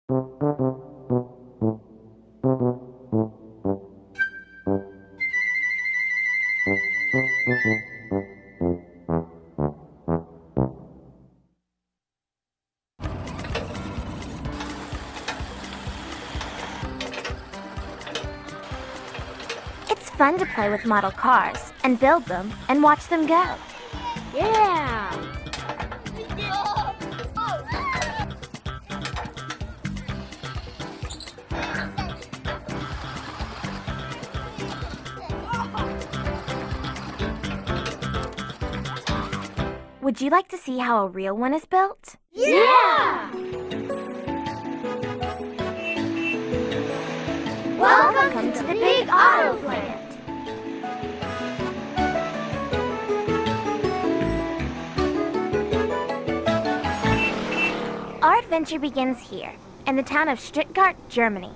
It's fun to play with model cars and build them and watch them go. Yeah! Would you like to see how a real one is built? Yeah! Welcome to the Big Auto Plant. Our adventure begins here, in the town of Stuttgart, Germany.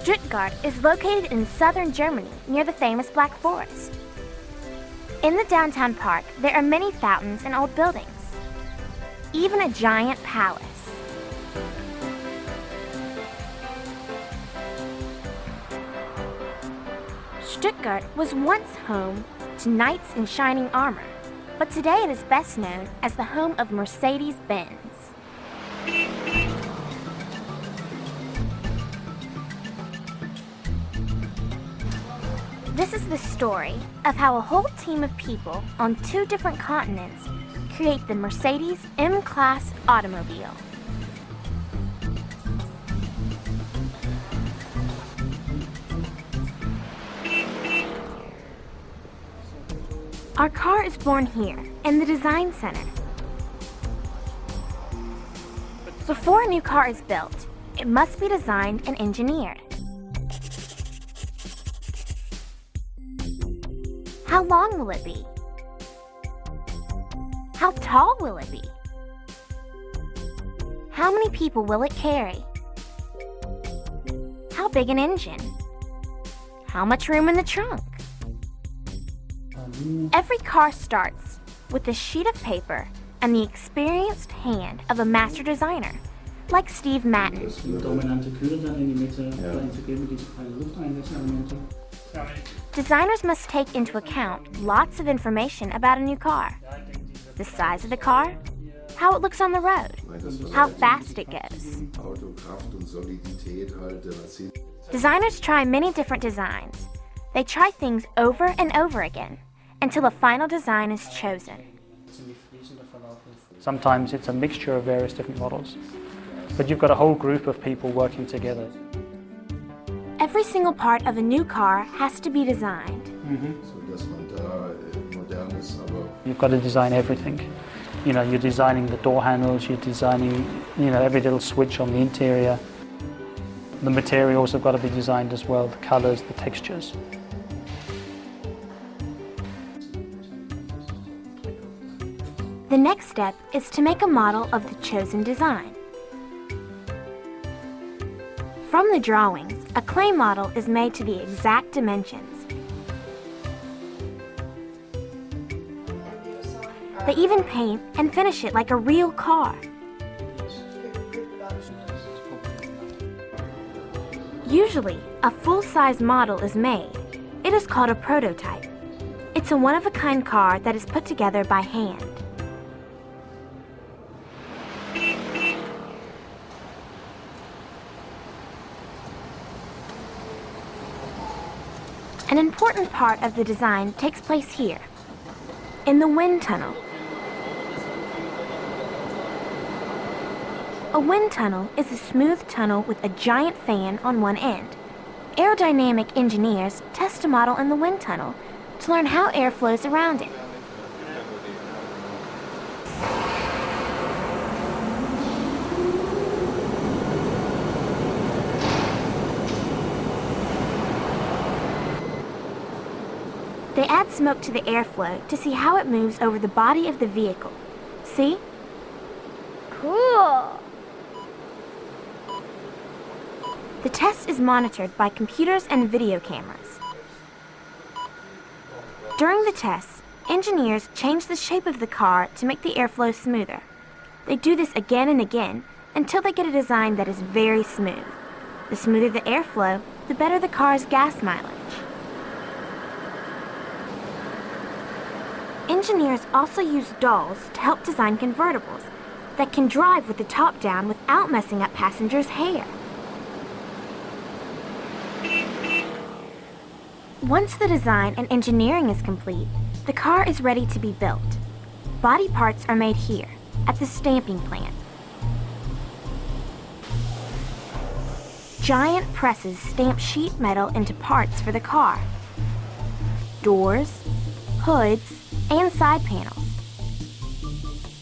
Stuttgart is located in southern Germany near the famous Black Forest. In the downtown park, there are many fountains and old buildings, even a giant palace. Stuttgart was once home to knights in shining armor, but today it is best known as the home of Mercedes-Benz. This is the story of how a whole team of people on 2 different continents create the Mercedes M-Class automobile. Our car is born here, in the design center. Before a new car is built, it must be designed and engineered. How long will it be? How tall will it be? How many people will it carry? How big an engine? How much room in the trunk? Every car starts with a sheet of paper and the experienced hand of a master designer, like Steve Matten. Designers must take into account lots of information about a new car. The size of the car, how it looks on the road, how fast it goes. Designers try many different designs. They try things over and over again until a final design is chosen. Sometimes it's a mixture of various different models, but you've got a whole group of people working together. Every single part of a new car has to be designed. You've got to design everything. You know, you're designing the door handles, you're designing, every little switch on the interior. The materials have got to be designed as well, the colors, the textures. The next step is to make a model of the chosen design. From the drawings, a clay model is made to the exact dimensions. They even paint and finish it like a real car. Usually, a full-size model is made. It is called a prototype. It's a one-of-a-kind car that is put together by hand. An important part of the design takes place here, in the wind tunnel. A wind tunnel is a smooth tunnel with a giant fan on one end. Aerodynamic engineers test a model in the wind tunnel to learn how air flows around it. They add smoke to the airflow to see how it moves over the body of the vehicle. See? Cool! The test is monitored by computers and video cameras. During the tests, Engineers change the shape of the car to make the airflow smoother. They do this again and again until they get a design that is very smooth. The smoother the airflow, the better the car's gas mileage. Engineers also use dolls to help design convertibles that can drive with the top down without messing up passengers' hair. Once the design and engineering is complete, the car is ready to be built. Body parts are made here, at the stamping plant. Giant presses stamp sheet metal into parts for the car. Doors, hoods, and side panels.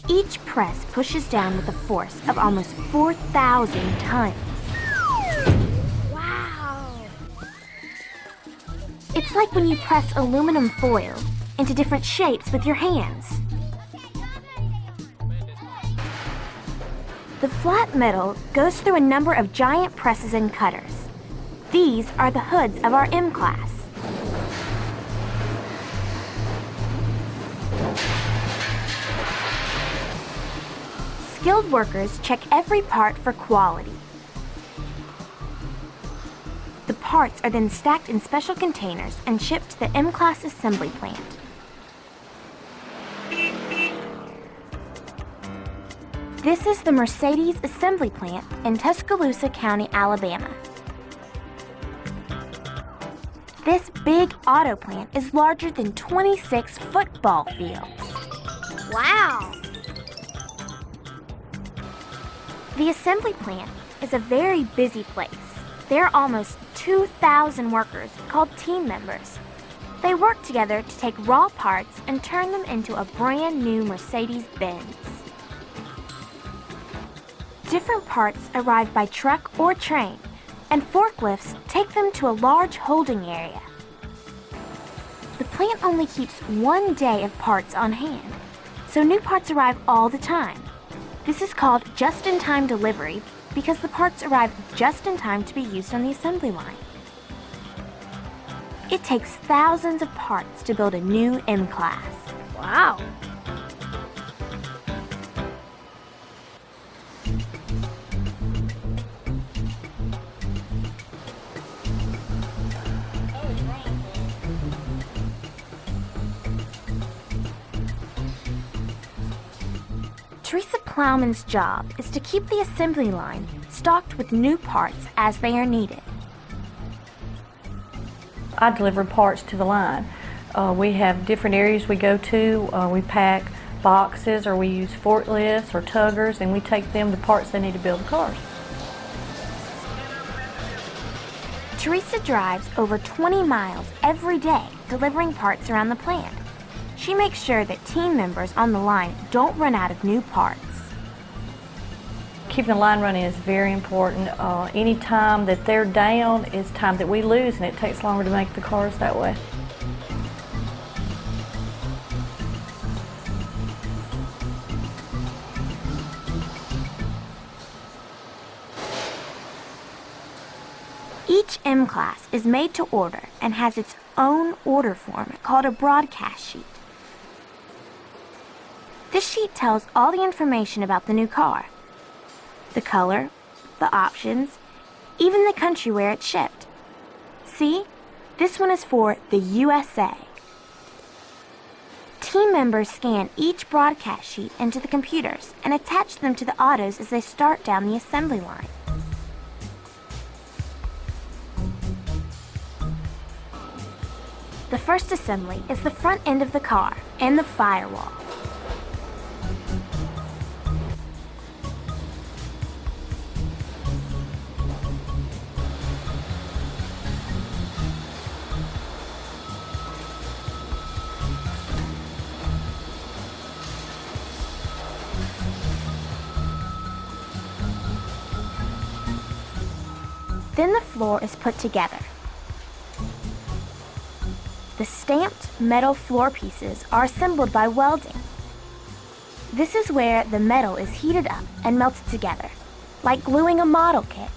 Each press pushes down with a force of almost 4,000 tons. Wow! It's like when you press aluminum foil into different shapes with your hands. The flat metal goes through a number of giant presses and cutters. These are the hoods of our M-Class. Skilled workers check every part for quality. The parts are then stacked in special containers and shipped to the M-Class assembly plant. This is the Mercedes assembly plant in Tuscaloosa County, Alabama. This big auto plant is larger than 26 football fields. Wow! The assembly plant is a very busy place. There are almost 2,000 workers called team members. They work together to take raw parts and turn them into a brand new Mercedes-Benz. Different parts arrive by truck or train, and forklifts take them to a large holding area. The plant only keeps 1 day of parts on hand, so new parts arrive all the time. This is called just-in-time delivery because the parts arrive just in time to be used on the assembly line. It takes thousands of parts to build a new M-Class. Wow! Teresa Plowman's job is to keep the assembly line stocked with new parts as they are needed. I deliver parts to the line. We have different areas we go to. We pack boxes, or we use forklifts or tuggers, and we take them the parts they need to build the cars. Teresa drives over 20 miles every day delivering parts around the plant. She makes sure that team members on the line don't run out of new parts. Keeping the line running is very important. Any time that they're down is time that we lose, and it takes longer to make the cars that way. Each M-Class is made to order and has its own order form called a broadcast sheet. This sheet tells all the information about the new car. The color, the options, even the country where it's shipped. See? This one is for the USA. Team members scan each broadcast sheet into the computers and attach them to the autos as they start down the assembly line. The first assembly is the front end of the car and the firewall. Then the floor is put together. The stamped metal floor pieces are assembled by welding. This is where the metal is heated up and melted together, like gluing a model kit.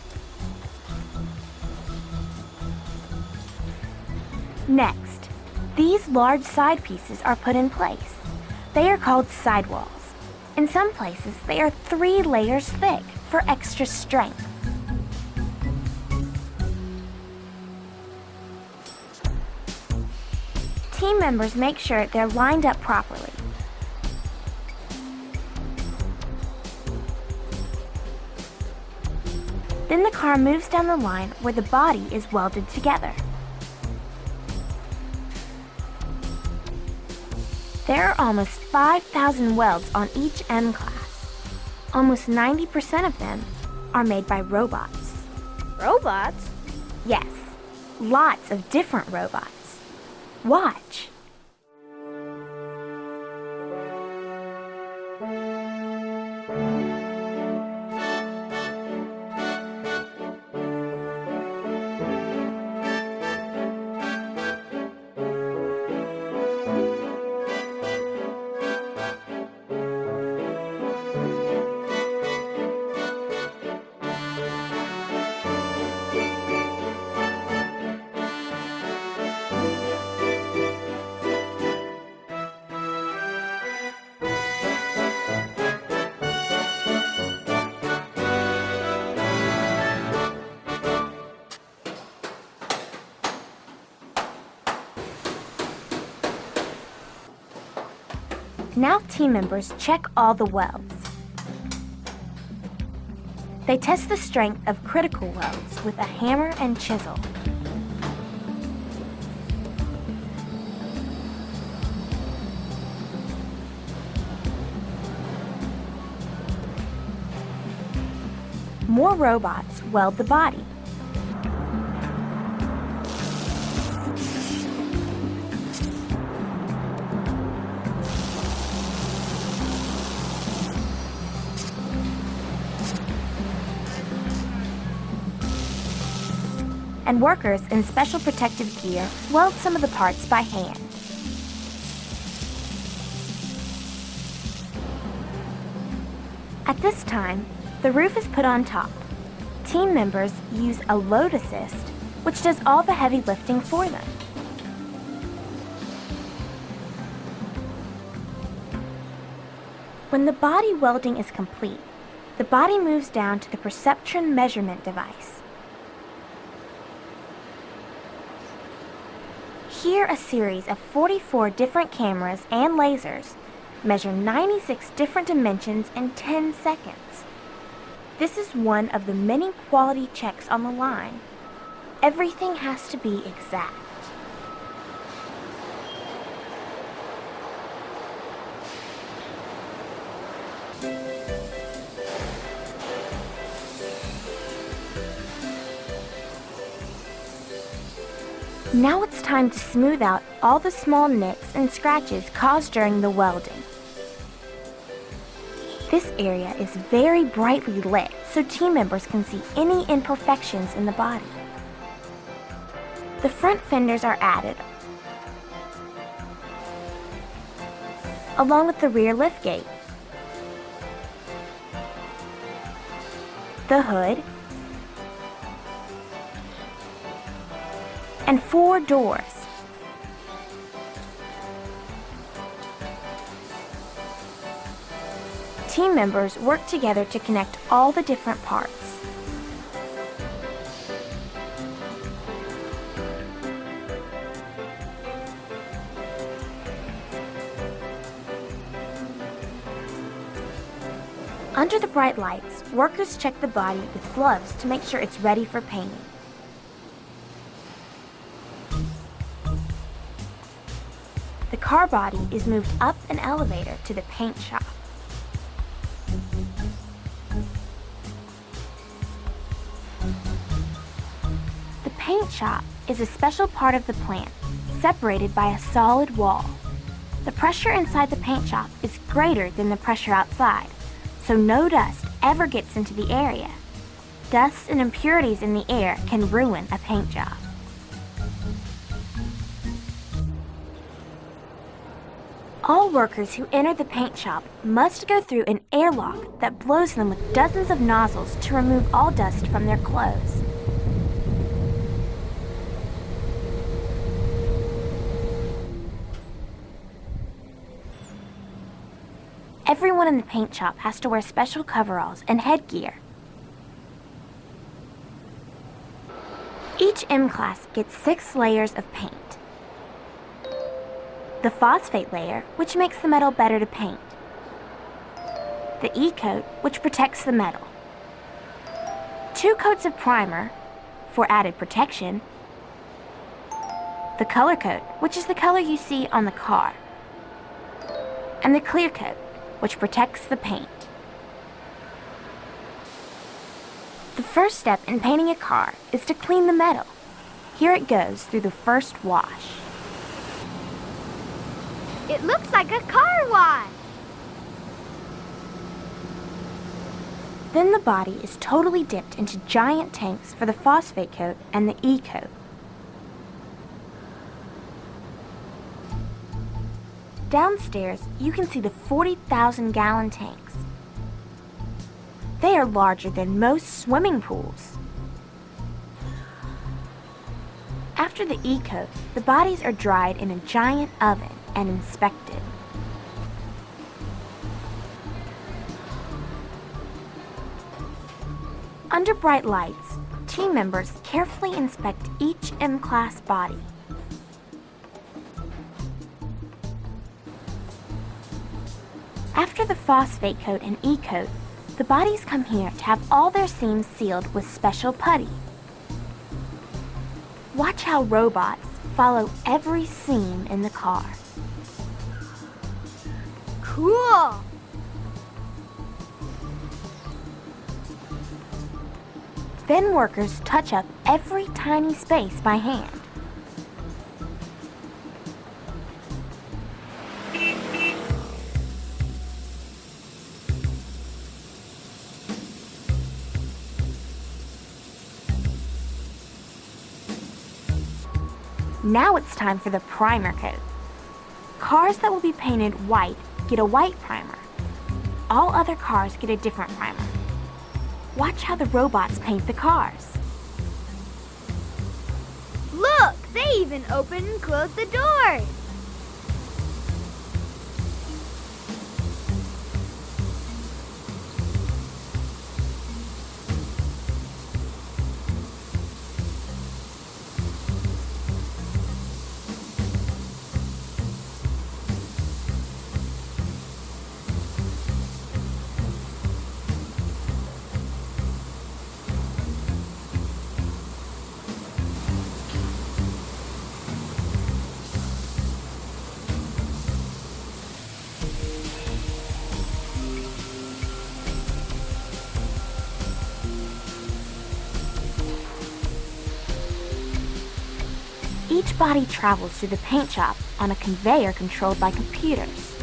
Next, These large side pieces are put in place. They are called sidewalls. In some places, they are 3 layers thick for extra strength. Team members make sure they're lined up properly. Then the car moves down the line where the body is welded together. There are almost 5,000 welds on each M-Class. Almost 90% of them are made by robots. Robots? Yes, lots of different robots. Watch. Now team members check all the welds. They test the strength of critical welds with a hammer and chisel. More robots weld the body. And workers in special protective gear weld some of the parts by hand. At this time, the roof is put on top. Team members use a load assist, which does all the heavy lifting for them. When the body welding is complete, the body moves down to the perceptron measurement device. Here, a series of 44 different cameras and lasers measure 96 different dimensions in 10 seconds. This is one of the many quality checks on the line. Everything has to be exact. Now it's time to smooth out all the small nicks and scratches caused during the welding. This area is very brightly lit so team members can see any imperfections in the body. The front fenders are added, along with the rear liftgate, the hood, and 4 doors. Team members work together to connect all the different parts. Under the bright lights, workers check the body with gloves to make sure it's ready for painting. The car body is moved up an elevator to the paint shop. The paint shop is a special part of the plant, separated by a solid wall. The pressure inside the paint shop is greater than the pressure outside, so no dust ever gets into the area. Dust and impurities in the air can ruin a paint job. All workers who enter the paint shop must go through an airlock that blows them with dozens of nozzles to remove all dust from their clothes. everyone in the paint shop has to wear special coveralls and headgear. Each M-Class gets 6 layers of paint. The phosphate layer, which makes the metal better to paint. The E-coat, which protects the metal. 2 coats of primer, for added protection. The color coat, which is the color you see on the car. And the clear coat, which protects the paint. The first step in painting a car is to clean the metal. Here it goes through the first wash. It looks like a car wash. Then the body is totally dipped into giant tanks for the phosphate coat and the E-coat. Downstairs, you can see the 40,000-gallon tanks. They are larger than most swimming pools. After the E-coat, the bodies are dried in a giant oven and inspected. Under bright lights, team members carefully inspect each M-Class body. After the phosphate coat and E-coat, the bodies come here to have all their seams sealed with special putty. Watch how robots follow every seam in the car. Cool. Then workers touch up every tiny space by hand. Now it's time for the primer coat. Cars that will be painted white get a white primer. All other cars get a different primer. Watch how the robots paint the cars. Look, they even open and close the doors. Each body travels through the paint shop on a conveyor controlled by computers.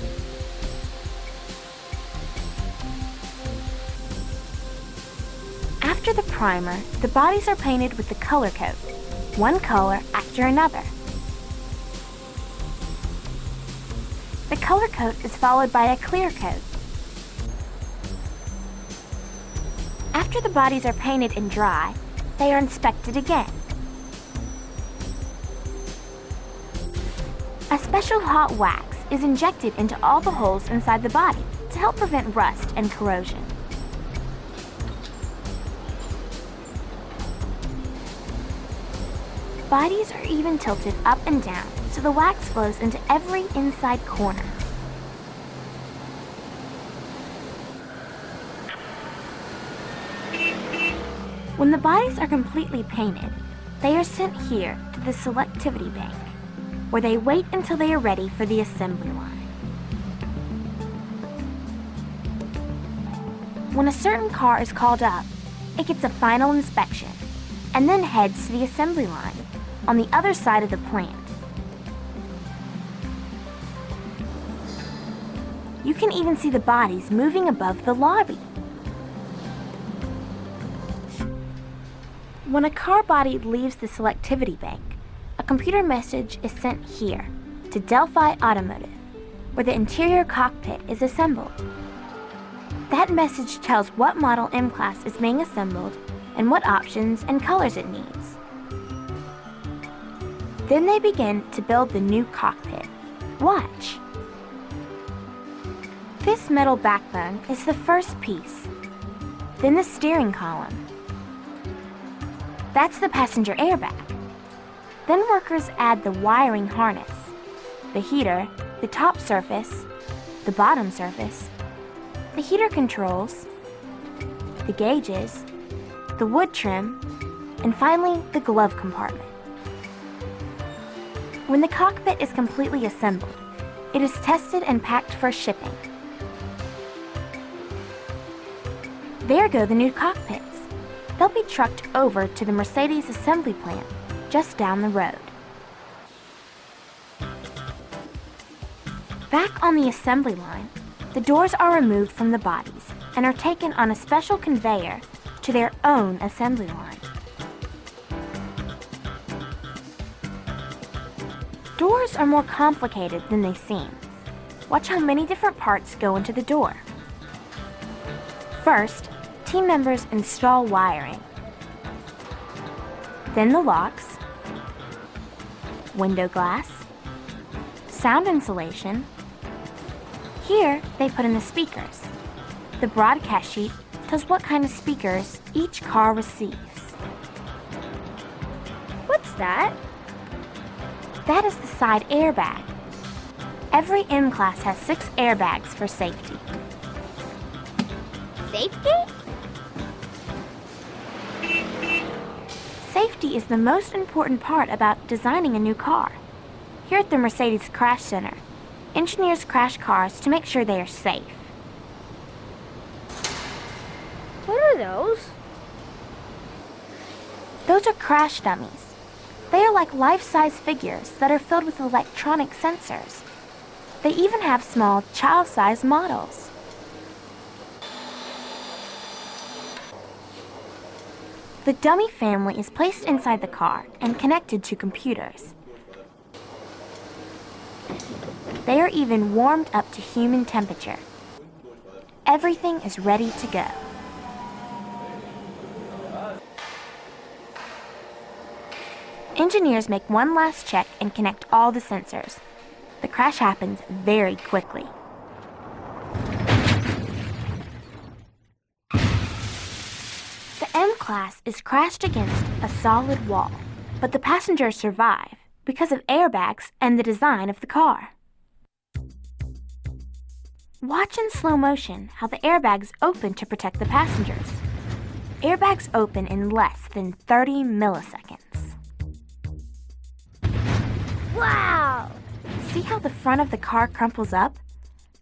After the primer, the bodies are painted with the color coat, one color after another. The color coat is followed by a clear coat. After the bodies are painted and dry, they are inspected again. A special hot wax is injected into all the holes inside the body to help prevent rust and corrosion. Bodies are even tilted up and down so the wax flows into every inside corner. When the bodies are completely painted, they are sent here to the selectivity bank, where they wait until they are ready for the assembly line. When a certain car is called up, it gets a final inspection and then heads to the assembly line on the other side of the plant. You can even see the bodies moving above the lobby. When a car body leaves the selectivity bank, a computer message is sent here to Delphi Automotive, where the interior cockpit is assembled. That message tells what model M-Class is being assembled and what options and colors it needs. Then they begin to build the new cockpit. Watch. This metal backbone is the first piece, then the steering column. That's the passenger airbag. Then workers add the wiring harness, the heater, the top surface, the bottom surface, the heater controls, the gauges, the wood trim, and finally the glove compartment. When the cockpit is completely assembled, it is tested and packed for shipping. There go the new cockpits. They'll be trucked over to the Mercedes assembly plant just down the road. Back on the assembly line, the doors are removed from the bodies and are taken on a special conveyor to their own assembly line. Doors are more complicated than they seem. Watch how many different parts go into the door. First, team members install wiring. Then the locks, window glass, sound insulation. Here, they put in the speakers. The broadcast sheet tells what kind of speakers each car receives. What's that? That is the side airbag. Every M class has 6 airbags for safety. Safety? Safety is the most important part about designing a new car. Here at the Mercedes Crash Center, engineers crash cars to make sure they are safe. What are those? Those are crash dummies. They are like life-size figures that are filled with electronic sensors. They even have small child-sized models. The dummy family is placed inside the car and connected to computers. They are even warmed up to human temperature. Everything is ready to go. Engineers make one last check and connect all the sensors. The crash happens very quickly. The M-Class is crashed against a solid wall, but the passengers survive because of airbags and the design of the car. Watch in slow motion how the airbags open to protect the passengers. Airbags open in less than 30 milliseconds. Wow! See how the front of the car crumples up?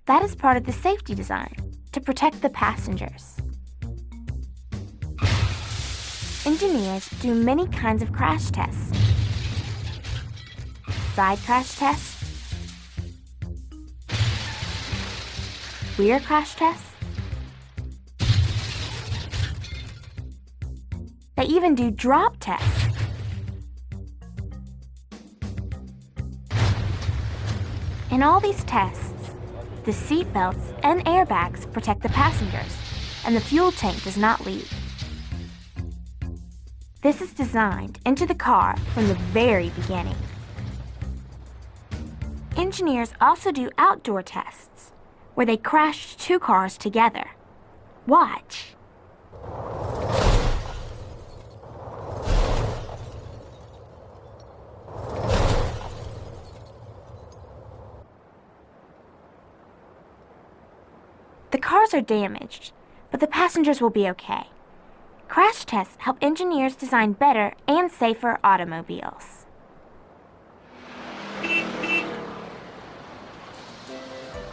That is part of the safety design, to protect the passengers. Engineers do many kinds of crash tests. Side crash tests, rear crash tests. They even do drop tests. In all these tests, the seat belts and airbags protect the passengers, and the fuel tank does not leak. This is designed into the car from the very beginning. Engineers also do outdoor tests, where they crash 2 cars together. Watch. The cars are damaged, but the passengers will be okay. Crash tests help engineers design better and safer automobiles.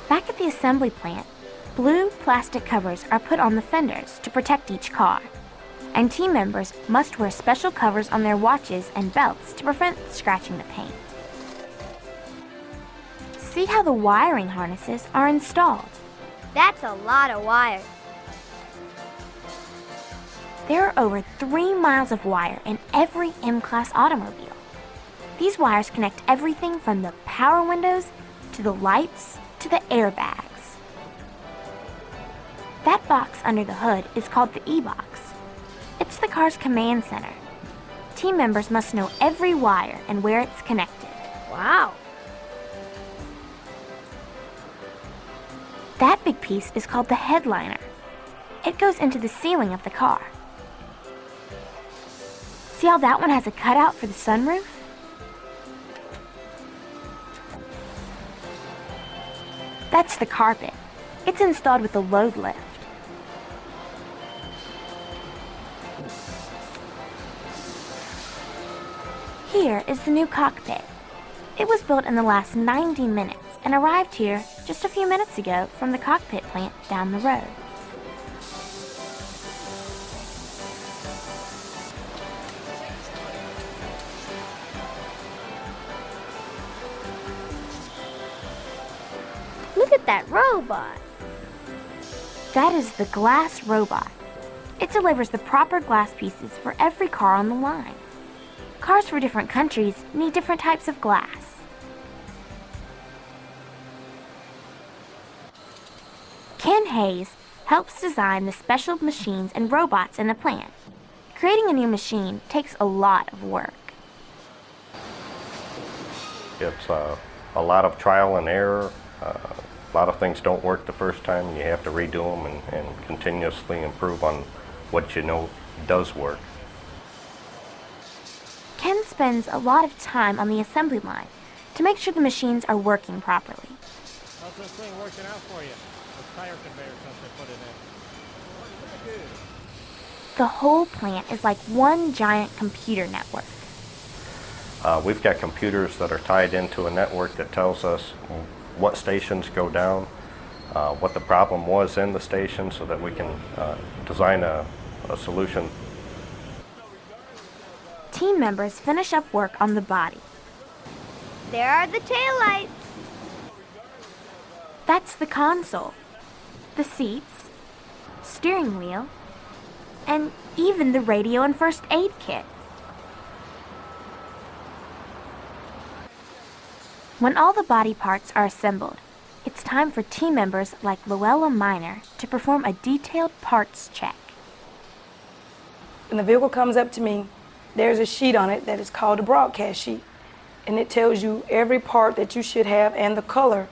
Back at the assembly plant, blue plastic covers are put on the fenders to protect each car, and team members must wear special covers on their watches and belts to prevent scratching the paint. See how the wiring harnesses are installed. That's a lot of wire. There are over 3 miles of wire in every M-Class automobile. These wires connect everything from the power windows to the lights to the airbags. That box under the hood is called the E-Box. It's the car's command center. Team members must know every wire and where it's connected. Wow. That big piece is called the headliner. It goes into the ceiling of the car. See how that one has a cutout for the sunroof? That's the carpet. It's installed with a load lift. Here is the new cockpit. It was built in the last 90 minutes and arrived here just a few minutes ago from the cockpit plant down the road. Look at that robot. That is the glass robot. It delivers the proper glass pieces for every car on the line. Cars for different countries need different types of glass. Ken Hayes helps design the special machines and robots in the plant. Creating a new machine takes a lot of work. It's a lot of trial and error. A lot of things don't work the first time, and you have to redo them and continuously improve on what you know does work. Ken spends a lot of time on the assembly line to make sure the machines are working properly. How's this thing working out for you? The tire conveyor since they put it in. Good. The whole plant is like one giant computer network. We've got computers that are tied into a network that tells us what stations go down, what the problem was in the station, so that we can design a solution. Team members finish up work on the body. There are the taillights. That's the console, the seats, steering wheel, and even the radio and first aid kit. When all the body parts are assembled, it's time for team members like Luella Miner to perform a detailed parts check. When the vehicle comes up to me, there's a sheet on it that is called a broadcast sheet, and it tells you every part that you should have and the color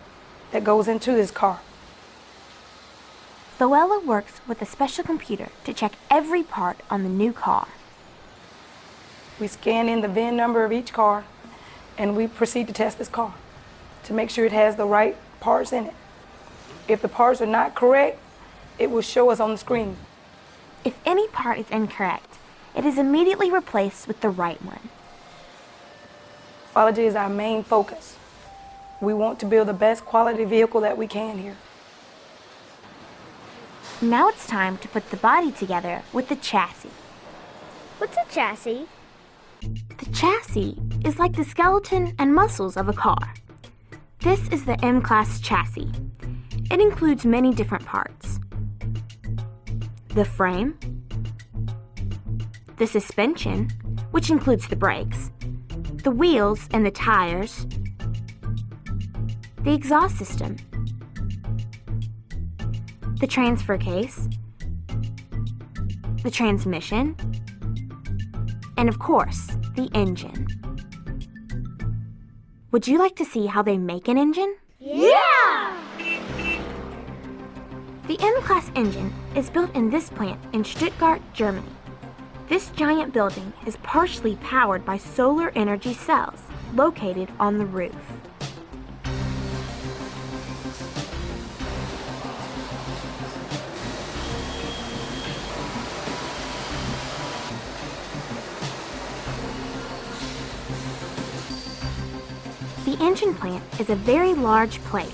that goes into this car. Luella works with a special computer to check every part on the new car. We scan in the VIN number of each car, and we proceed to test this car to make sure it has the right parts in it. If the parts are not correct, it will show us on the screen. If any part is incorrect, it is immediately replaced with the right one. Quality is our main focus. We want to build the best quality vehicle that we can here. Now it's time to put the body together with the chassis. What's a chassis? The chassis is like the skeleton and muscles of a car. This is the M-Class chassis. It includes many different parts. The frame, the suspension, which includes the brakes, the wheels and the tires, the exhaust system, the transfer case, the transmission, and of course, the engine. Would you like to see how they make an engine? Yeah! The M-Class engine is built in this plant in Stuttgart, Germany. This giant building is partially powered by solar energy cells located on the roof. The engine plant is a very large place.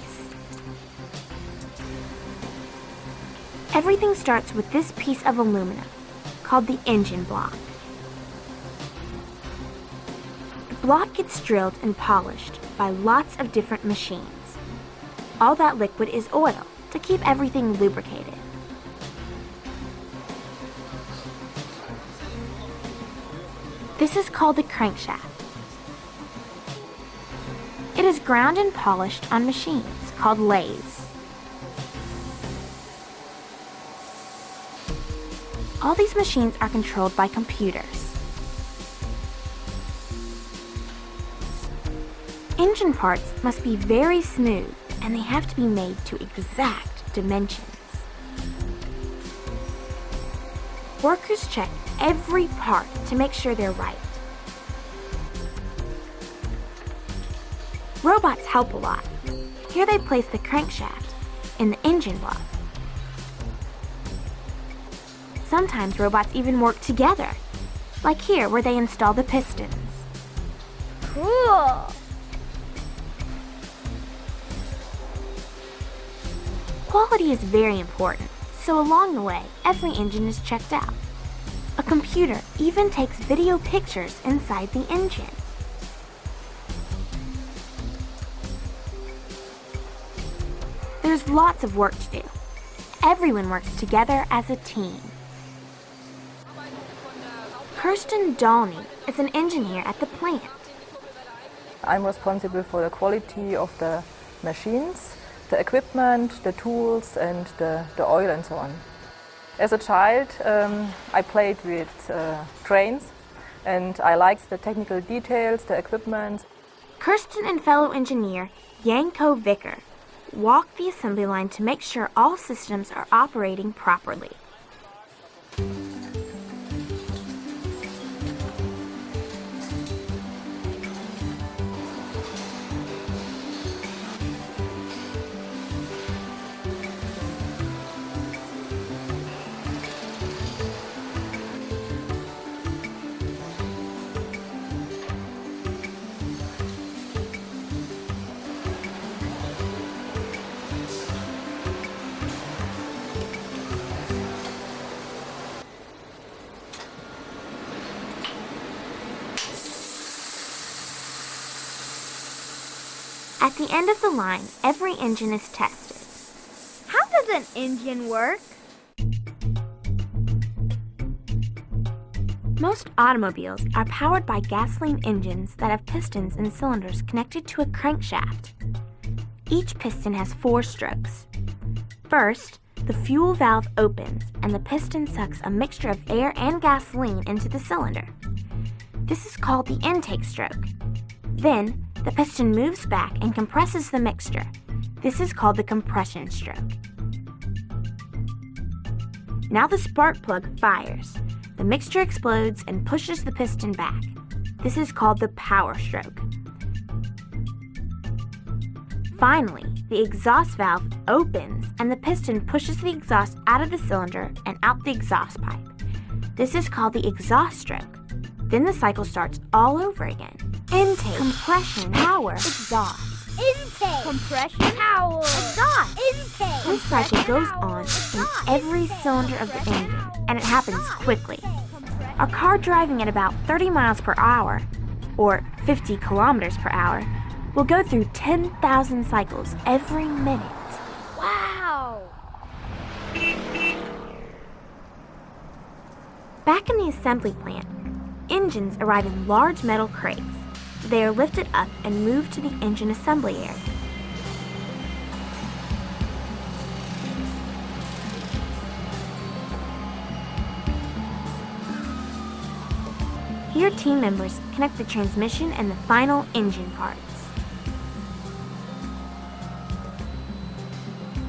Everything starts with this piece of aluminum, called the engine block. The block gets drilled and polished by lots of different machines. All that liquid is oil to keep everything lubricated. This is called the crankshaft. It is ground and polished on machines called lathes. All these machines are controlled by computers. Engine parts must be very smooth and they have to be made to exact dimensions. Workers check every part to make sure they're right. Robots help a lot. Here they place the crankshaft in the engine block. Sometimes robots even work together, like here where they install the pistons. Cool. Quality is very important, so along the way, every engine is checked out. A computer even takes video pictures inside the engine. There's lots of work to do. Everyone works together as a team. Kirsten Dahlny is an engineer at the plant. I'm responsible for the quality of the machines, the equipment, the tools, and the oil and so on. As a child, I played with trains, and I liked the technical details, the equipment. Kirsten and fellow engineer Yanko Vicker walk the assembly line to make sure all systems are operating properly. At the end of the line, every engine is tested. How does an engine work? Most automobiles are powered by gasoline engines that have pistons and cylinders connected to a crankshaft. Each piston has 4 strokes. First, the fuel valve opens and the piston sucks a mixture of air and gasoline into the cylinder. This is called the intake stroke. Then, the piston moves back and compresses the mixture. This is called the compression stroke. Now the spark plug fires. The mixture explodes and pushes the piston back. This is called the power stroke. Finally, the exhaust valve opens and the piston pushes the exhaust out of the cylinder and out the exhaust pipe. This is called the exhaust stroke. Then the cycle starts all over again. Intake, compression, power, exhaust. Intake. Compression. Power. Exhaust. Intake. This cycle goes on in every cylinder of the engine, and it happens quickly. A car driving at about 30 miles per hour, or 50 kilometers per hour, will go through 10,000 cycles every minute. Wow. Back in the assembly plant, engines arrive in large metal crates. They are lifted up and moved to the engine assembly area. Here, team members connect the transmission and the final engine parts.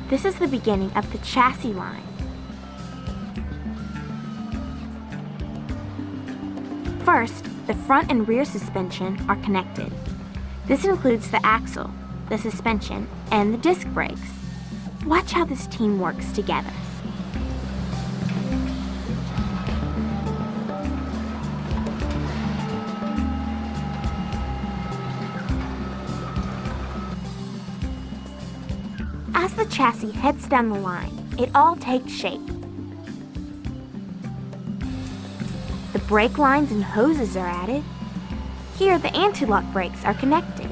This is the beginning of the chassis line. First, the front and rear suspension are connected. This includes the axle, the suspension, and the disc brakes. Watch how this team works together. As the chassis heads down the line, it all takes shape. The brake lines and hoses are added. Here, the anti-lock brakes are connected.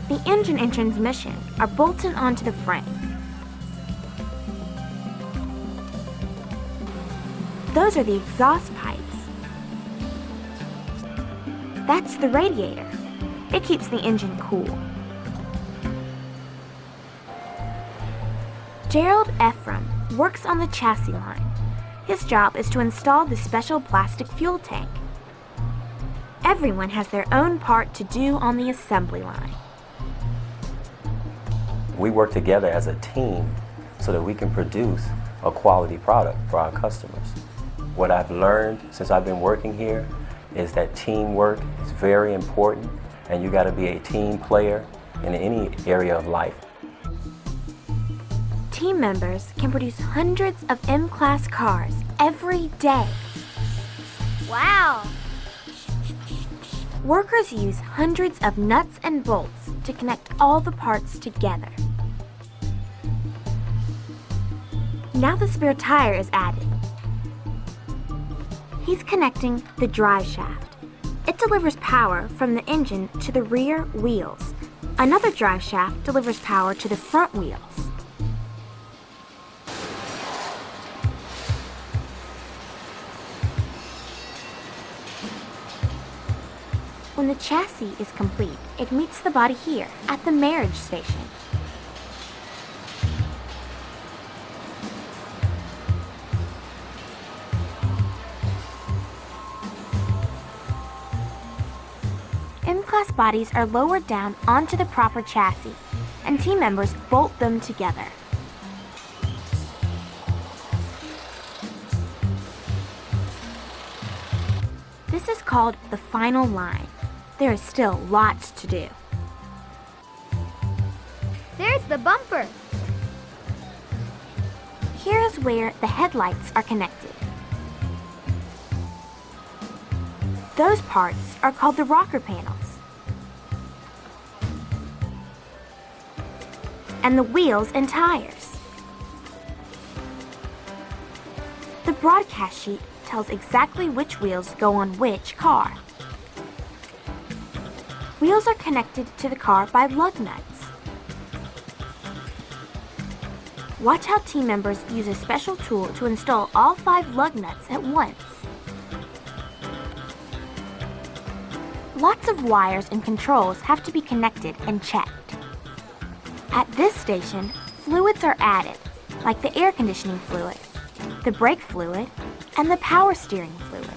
The engine and transmission are bolted onto the frame. Those are the exhaust pipes. That's the radiator. It keeps the engine cool. Gerald Ephraim works on the chassis line. His job is to install the special plastic fuel tank. Everyone has their own part to do on the assembly line. We work together as a team so that we can produce a quality product for our customers. What I've learned since I've been working here is that teamwork is very important, and you got to be a team player in any area of life. Team members can produce hundreds of M-Class cars every day. Wow! Workers use hundreds of nuts and bolts to connect all the parts together. Now the spare tire is added. He's connecting the drive shaft. It delivers power from the engine to the rear wheels. Another drive shaft delivers power to the front wheels. When the chassis is complete, it meets the body here at the marriage station. M-Class bodies are lowered down onto the proper chassis, and team members bolt them together. This is called the final line. There is still lots to do. There's the bumper. Here is where the headlights are connected. Those parts are called the rocker panels. And the wheels and tires. The broadcast sheet tells exactly which wheels go on which car. Wheels are connected to the car by lug nuts. Watch how team members use a special tool to install all 5 lug nuts at once. Lots of wires and controls have to be connected and checked. At this station, fluids are added, like the air conditioning fluid, the brake fluid, and the power steering fluid.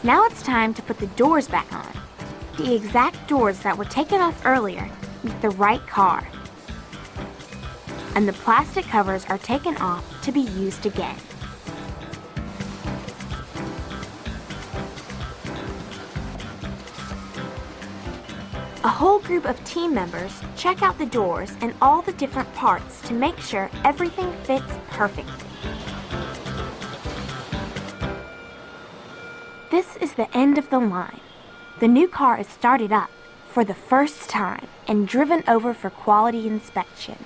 Now it's time to put the doors back on. The exact doors that were taken off earlier meet the right car. And the plastic covers are taken off to be used again. A whole group of team members check out the doors and all the different parts to make sure everything fits perfectly. This is the end of the line. The new car is started up for the first time and driven over for quality inspection.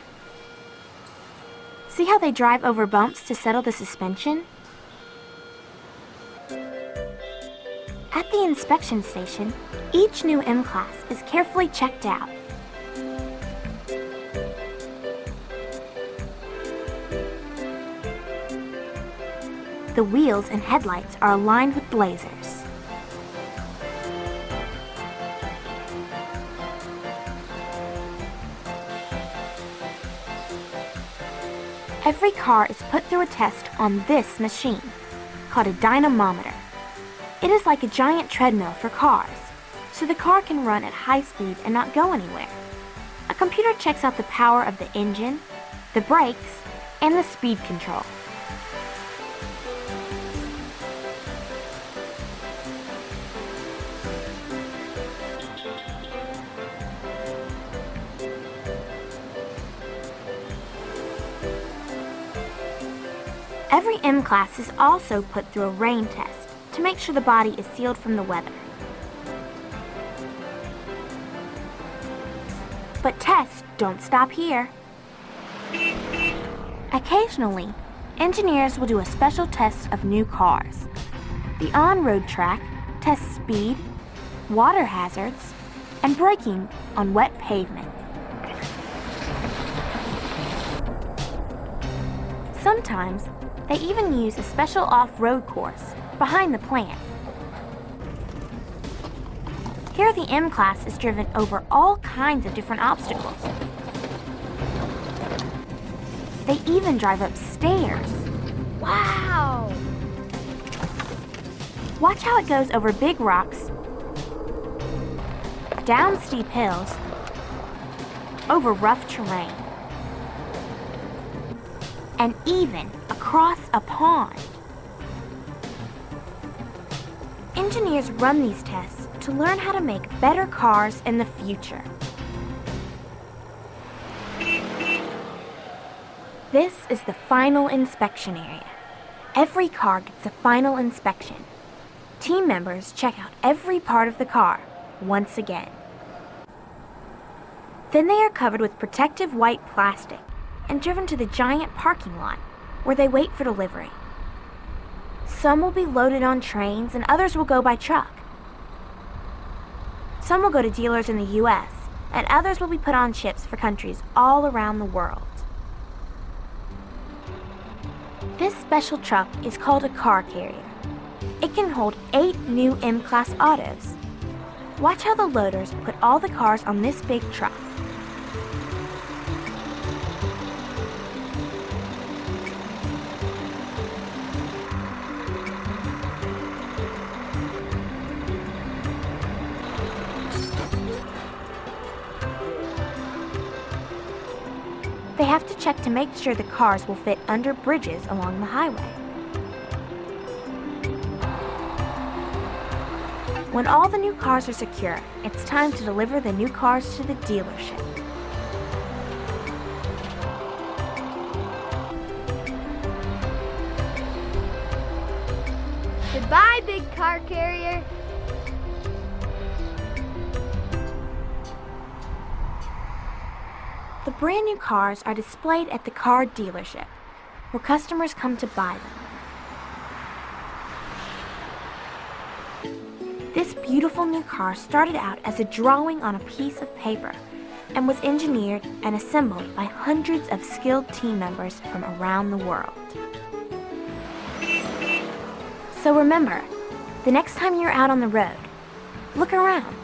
See how they drive over bumps to settle the suspension? At the inspection station, each new M-Class is carefully checked out. The wheels and headlights are aligned with lasers. Every car is put through a test on this machine, called a dynamometer. It is like a giant treadmill for cars, so the car can run at high speed and not go anywhere. A computer checks out the power of the engine, the brakes, and the speed control. Every M-Class is also put through a rain test to make sure the body is sealed from the weather. But tests don't stop here. Occasionally, engineers will do a special test of new cars. The on-road track tests speed, water hazards, and braking on wet pavement. Sometimes, they even use a special off-road course behind the plant. Here the M-Class is driven over all kinds of different obstacles. They even drive up stairs. Wow! Watch how it goes over big rocks, down steep hills, over rough terrain, and even across a pond. Engineers run these tests to learn how to make better cars in the future. This is the final inspection area. Every car gets a final inspection. Team members check out every part of the car once again. Then they are covered with protective white plastic and driven to the giant parking lot where they wait for delivery. Some will be loaded on trains and others will go by truck. Some will go to dealers in the US and others will be put on ships for countries all around the world. This special truck is called a car carrier. It can hold 8 new M-Class autos. Watch how the loaders put all the cars on this big truck. They have to check to make sure the cars will fit under bridges along the highway. When all the new cars are secure, it's time to deliver the new cars to the dealership. Goodbye, big car carrier. The brand new cars are displayed at the car dealership, where customers come to buy them. This beautiful new car started out as a drawing on a piece of paper and was engineered and assembled by hundreds of skilled team members from around the world. So remember, the next time you're out on the road, look around.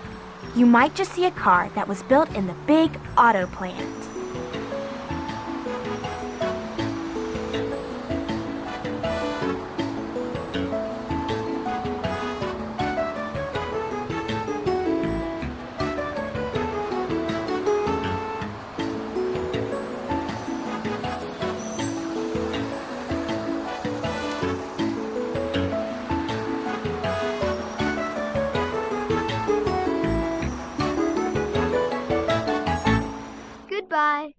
You might just see a car that was built in the big auto plant. Goodbye.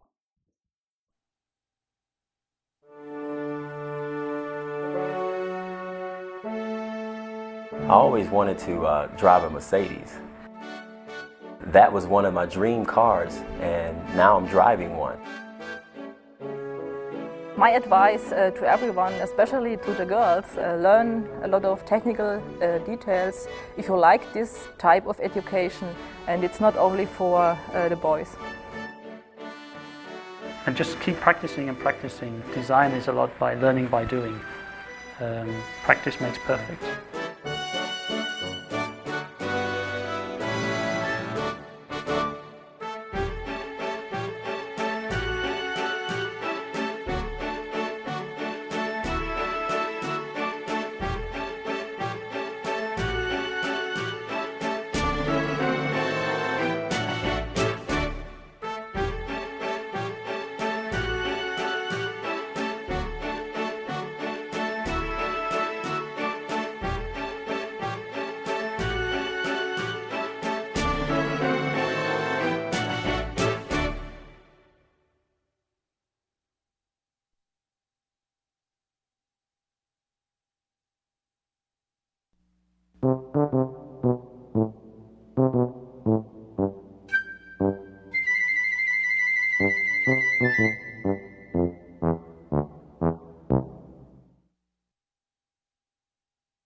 I always wanted to drive a Mercedes. That was one of my dream cars, and now I'm driving one. My advice to everyone, especially to the girls, learn a lot of technical details if you like this type of education, and it's not only for the boys. And just keep practicing and practicing. Design is a lot by learning by doing. Practice makes perfect.